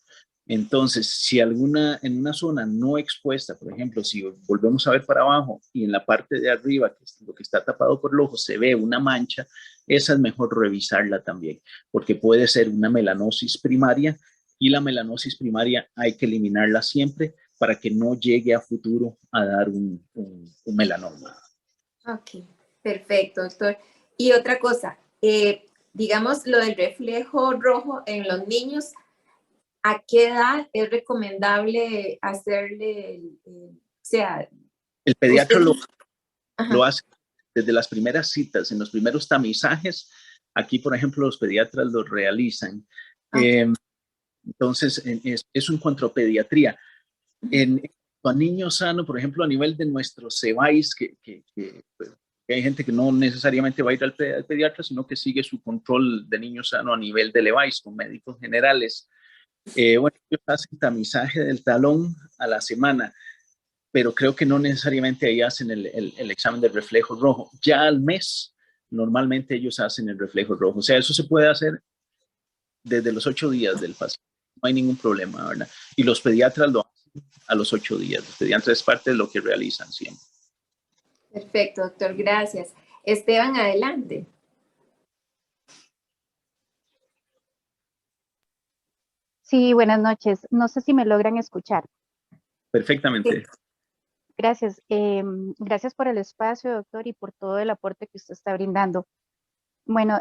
Entonces, si en una zona no expuesta, por ejemplo, si volvemos a ver para abajo y en la parte de arriba, que es lo que está tapado por el ojo, se ve una mancha, esa es mejor revisarla también, porque puede ser una melanosis primaria y la melanosis primaria hay que eliminarla siempre para que no llegue a futuro a dar un melanoma. Ok, perfecto, doctor. Y otra cosa, digamos lo del reflejo rojo en los niños, ¿a qué edad es recomendable hacerle, o sea? El pediatra lo hace desde las primeras citas, en los primeros tamizajes. Aquí, por ejemplo, los pediatras lo realizan. Entonces, es un contropediatría. En a niño sano, por ejemplo, a nivel de nuestros CEBAIS, que hay gente que no necesariamente va a ir al pediatra, sino que sigue su control de niño sano a nivel de LEVAIS con médicos generales. Bueno, ellos hacen tamizaje del talón a la semana, pero creo que no necesariamente ahí hacen el examen del reflejo rojo. Ya al mes, normalmente ellos hacen el reflejo rojo. O sea, eso se puede hacer desde los 8 días del paciente. No hay ningún problema, ¿verdad? Y los pediatras lo hacen a los 8 días. Los pediatras es parte de lo que realizan siempre. Perfecto, doctor, gracias. Esteban, adelante. Sí, buenas noches. No sé si me logran escuchar. Perfectamente. Sí. Gracias. Gracias por el espacio, doctor, y por todo el aporte que usted está brindando. Bueno,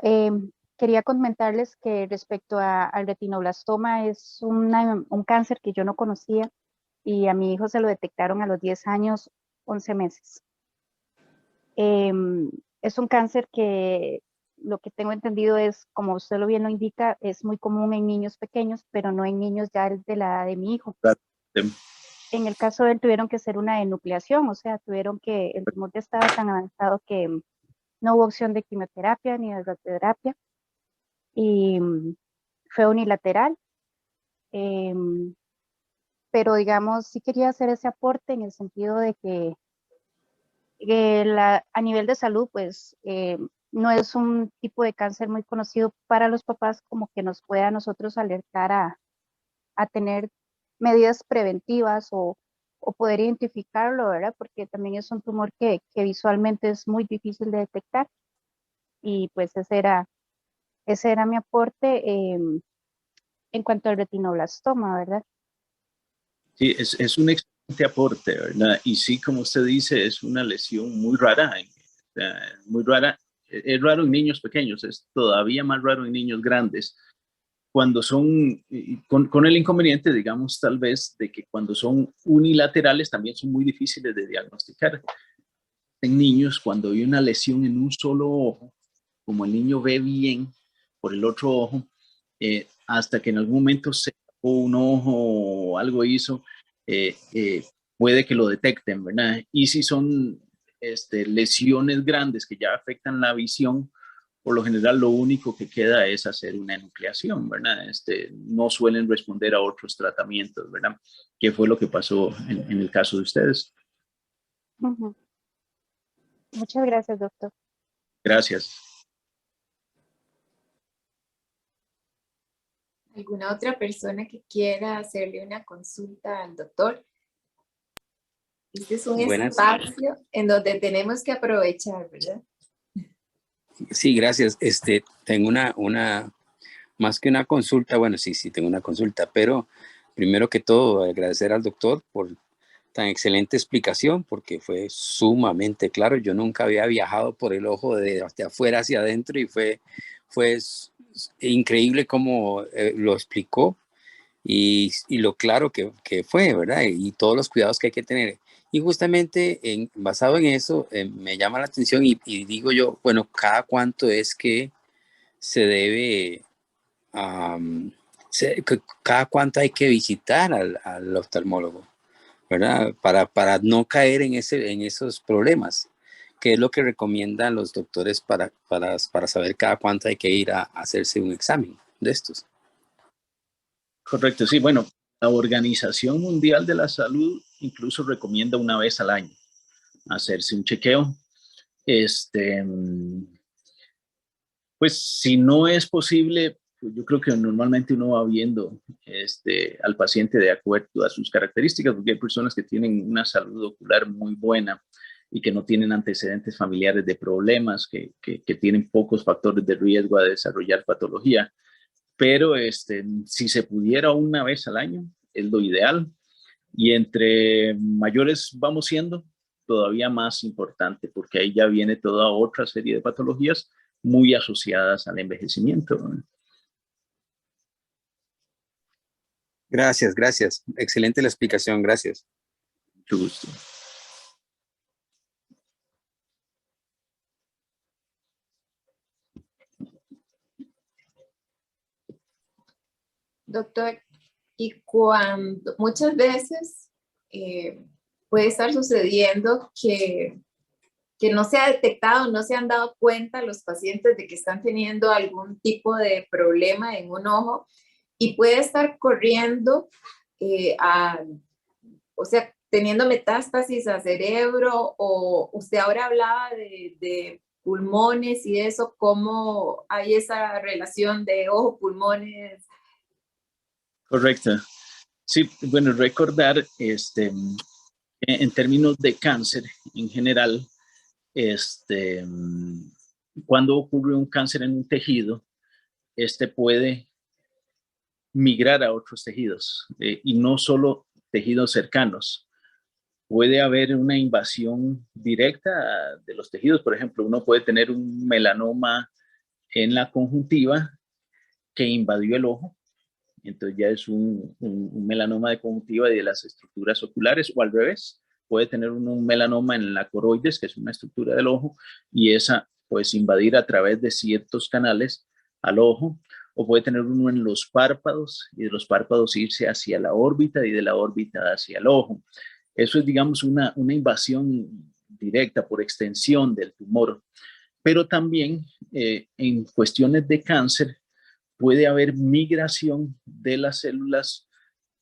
quería comentarles que respecto al retinoblastoma es un cáncer que yo no conocía y a mi hijo se lo detectaron a los 10 años, 11 meses. Es un cáncer que lo que tengo entendido es, como usted lo bien lo indica, es muy común en niños pequeños, pero no en niños ya de la edad de mi hijo. En el caso de él tuvieron que hacer una enucleación, o sea, el tumor ya estaba tan avanzado que no hubo opción de quimioterapia ni de radioterapia y fue unilateral. pero digamos, sí quería hacer ese aporte en el sentido de que a nivel de salud, pues no es un tipo de cáncer muy conocido para los papás, como que nos pueda a nosotros alertar a tener medidas preventivas o poder identificarlo, ¿verdad? Porque también es un tumor que visualmente es muy difícil de detectar. Y pues ese era mi aporte en cuanto al retinoblastoma, ¿verdad? Sí, es un excelente aporte, ¿verdad? Y sí, como usted dice, es una lesión muy rara, muy rara. Es raro en niños pequeños, es todavía más raro en niños grandes. Cuando son, con el inconveniente, digamos, tal vez, de que cuando son unilaterales también son muy difíciles de diagnosticar. En niños, cuando hay una lesión en un solo ojo, como el niño ve bien por el otro ojo, hasta que en algún momento se tapó un ojo o algo hizo, puede que lo detecten, ¿verdad? Y si son lesiones grandes que ya afectan la visión, por lo general lo único que queda es hacer una enucleación, ¿verdad? No suelen responder a otros tratamientos, ¿verdad? ¿Qué fue lo que pasó en el caso de ustedes? Uh-huh. Muchas gracias, doctor. Gracias. ¿Alguna otra persona que quiera hacerle una consulta al doctor? Este es un espacio en donde tenemos que aprovechar, ¿verdad? Sí, gracias. Tengo más que una consulta, bueno, sí, tengo una consulta, pero primero que todo agradecer al doctor por tan excelente explicación, porque fue sumamente claro. Yo nunca había viajado por el ojo de afuera hacia adentro y fue increíble cómo lo explicó y lo claro que fue, ¿verdad? Y todos los cuidados que hay que tener. Y justamente basado en eso, me llama la atención y digo yo, bueno, ¿cada cuánto es que se debe, cada cuánto hay que visitar al oftalmólogo, ¿verdad? Para no caer en esos problemas? ¿Qué es lo que recomiendan los doctores para saber cada cuánto hay que ir a hacerse un examen de estos? Correcto, sí, bueno, la Organización Mundial de la Salud incluso recomienda una vez al año hacerse un chequeo. Pues si no es posible, pues yo creo que normalmente uno va viendo al paciente de acuerdo a sus características, porque hay personas que tienen una salud ocular muy buena y que no tienen antecedentes familiares de problemas, que tienen pocos factores de riesgo a desarrollar patología. Pero si se pudiera una vez al año, es lo ideal. Y entre mayores vamos siendo, todavía más importante, porque ahí ya viene toda otra serie de patologías muy asociadas al envejecimiento, ¿no? Gracias, gracias. Excelente la explicación, gracias. Mucho gusto. Doctor, y cuando muchas veces puede estar sucediendo que no se ha detectado, no se han dado cuenta los pacientes de que están teniendo algún tipo de problema en un ojo y puede estar corriendo o sea, teniendo metástasis a cerebro, o usted ahora hablaba de pulmones y eso, ¿cómo hay esa relación de ojo-pulmones? Correcto. Sí, bueno, recordar, en términos de cáncer en general, cuando ocurre un cáncer en un tejido, puede migrar a otros tejidos y no solo tejidos cercanos. Puede haber una invasión directa de los tejidos. Por ejemplo, uno puede tener un melanoma en la conjuntiva que invadió el ojo. Entonces ya es un melanoma de conjuntiva y de las estructuras oculares, o al revés. Puede tener un melanoma en la coroides, que es una estructura del ojo, y esa pues invadir a través de ciertos canales al ojo. O puede tener uno en los párpados y de los párpados irse hacia la órbita y de la órbita hacia el ojo. Eso es, digamos, una invasión directa por extensión del tumor. Pero también en cuestiones de cáncer puede haber migración de las células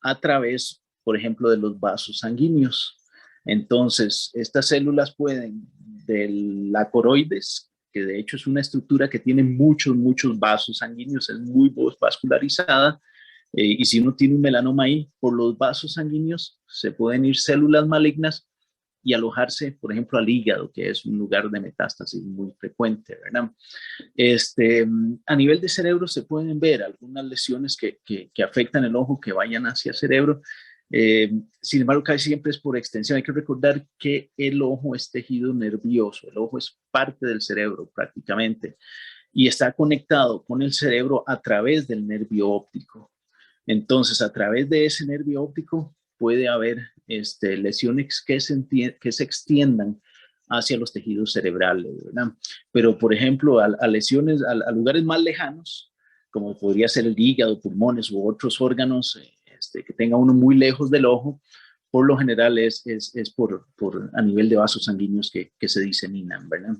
a través por ejemplo, de los vasos sanguíneos. Entonces, estas células pueden, de la coroides, que de hecho es una estructura que tiene muchos vasos sanguíneos, es muy vascularizada, y si uno tiene un melanoma ahí, por los vasos sanguíneos se pueden ir células malignas y alojarse, por ejemplo, al hígado, que es un lugar de metástasis muy frecuente, ¿verdad? A nivel de cerebro se pueden ver algunas lesiones que afectan el ojo, que vayan hacia el cerebro. Sin embargo, casi siempre es por extensión. Hay que recordar que el ojo es tejido nervioso, el ojo es parte del cerebro prácticamente y está conectado con el cerebro a través del nervio óptico. Entonces, a través de ese nervio óptico puede haber lesiones que se extiendan hacia los tejidos cerebrales, ¿verdad? Pero, por ejemplo, a lesiones, a lugares más lejanos, como podría ser el hígado, pulmones u otros órganos que tenga uno muy lejos del ojo, por lo general es por a nivel de vasos sanguíneos que se diseminan, ¿verdad?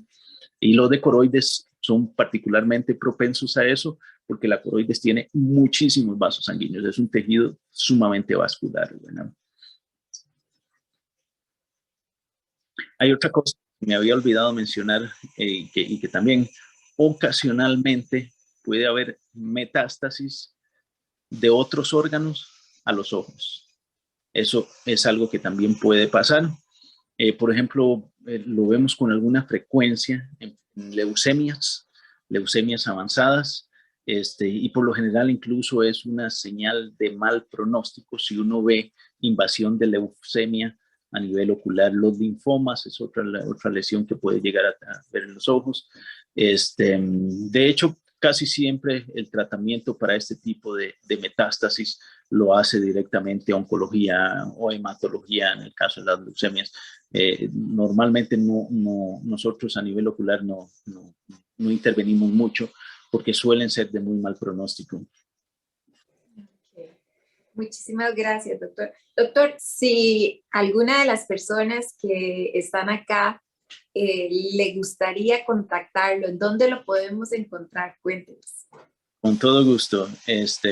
Y los de coroides son particularmente propensos a eso porque la coroides tiene muchísimos vasos sanguíneos, es un tejido sumamente vascular, ¿verdad? Hay otra cosa que me había olvidado mencionar y que también ocasionalmente puede haber metástasis de otros órganos a los ojos. Eso es algo que también puede pasar. Por ejemplo, lo vemos con alguna frecuencia en leucemias avanzadas, y por lo general incluso es una señal de mal pronóstico si uno ve invasión de leucemia a nivel ocular. Los linfomas es otra lesión que puede llegar a ver en los ojos. De hecho, casi siempre el tratamiento para este tipo de metástasis lo hace directamente oncología o hematología en el caso de las leucemias. Normalmente nosotros a nivel ocular no intervenimos mucho porque suelen ser de muy mal pronóstico. Okay. Muchísimas gracias, doctor. Doctor, si alguna de las personas que están acá le gustaría contactarlo, ¿dónde lo podemos encontrar? Cuéntenos. Con todo gusto.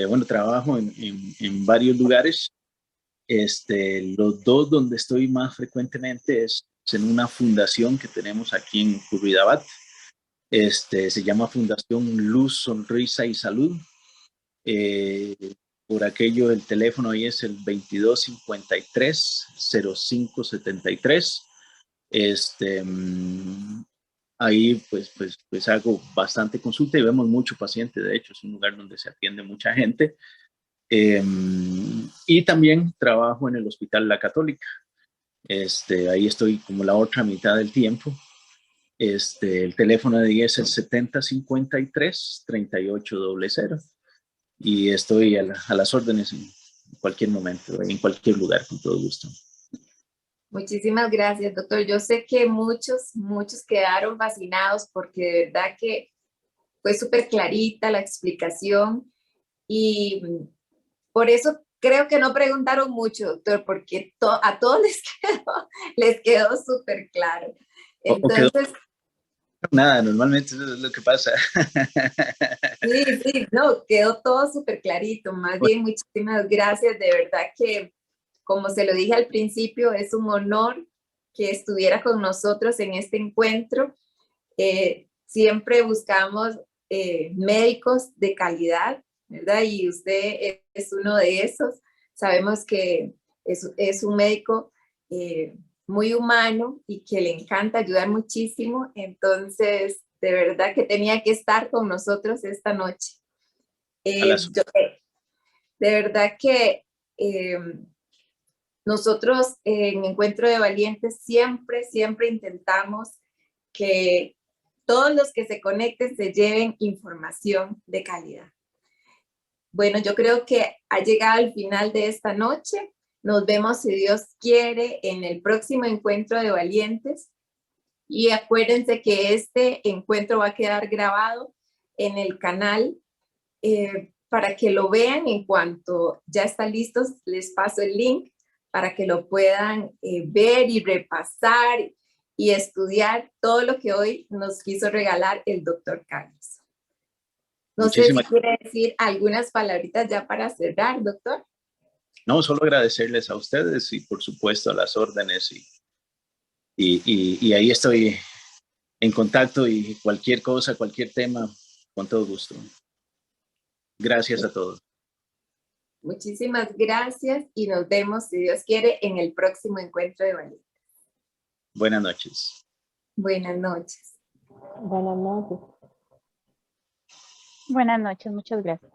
Bueno, trabajo en varios lugares. Los dos donde estoy más frecuentemente es en una fundación que tenemos aquí en Curridabat. Se llama Fundación Luz, Sonrisa y Salud. Por aquello, el teléfono ahí es el 2253-0573. Ahí pues hago bastante consulta y vemos mucho paciente. De hecho, es un lugar donde se atiende mucha gente. Y también trabajo en el Hospital La Católica. Ahí estoy como la otra mitad del tiempo. El teléfono de ahí es el 7053-3800. Y estoy a las órdenes en cualquier momento, en cualquier lugar, con todo gusto. Muchísimas gracias, doctor. Yo sé que muchos quedaron fascinados porque de verdad que fue súper clarita la explicación y por eso creo que no preguntaron mucho, doctor, porque a todos les quedó súper claro. Entonces... Nada, normalmente eso es lo que pasa. Sí, no, quedó todo súper clarito. Más bien, muchísimas gracias. De verdad que, como se lo dije al principio, es un honor que estuviera con nosotros en este encuentro. Siempre buscamos médicos de calidad, ¿verdad? Y usted es uno de esos. Sabemos que es un médico muy humano y que le encanta ayudar muchísimo. Entonces, de verdad que tenía que estar con nosotros esta noche. De verdad que nosotros en Encuentro de Valientes siempre intentamos que todos los que se conecten se lleven información de calidad. Bueno, yo creo que ha llegado el final de esta noche. Nos vemos, si Dios quiere, en el próximo Encuentro de Valientes. Y acuérdense que este encuentro va a quedar grabado en el canal para que lo vean. En cuanto ya está listo, les paso el link para que lo puedan ver y repasar y estudiar todo lo que hoy nos quiso regalar el doctor Carlos. No sé si quiere decir algunas palabritas ya para cerrar, doctor. No, solo agradecerles a ustedes y por supuesto a las órdenes y ahí estoy en contacto y cualquier cosa, cualquier tema, con todo gusto. Gracias a todos. Muchísimas gracias y nos vemos, si Dios quiere, en el próximo encuentro de valientes. Buenas noches. Buenas noches. Buenas noches. Buenas noches, muchas gracias.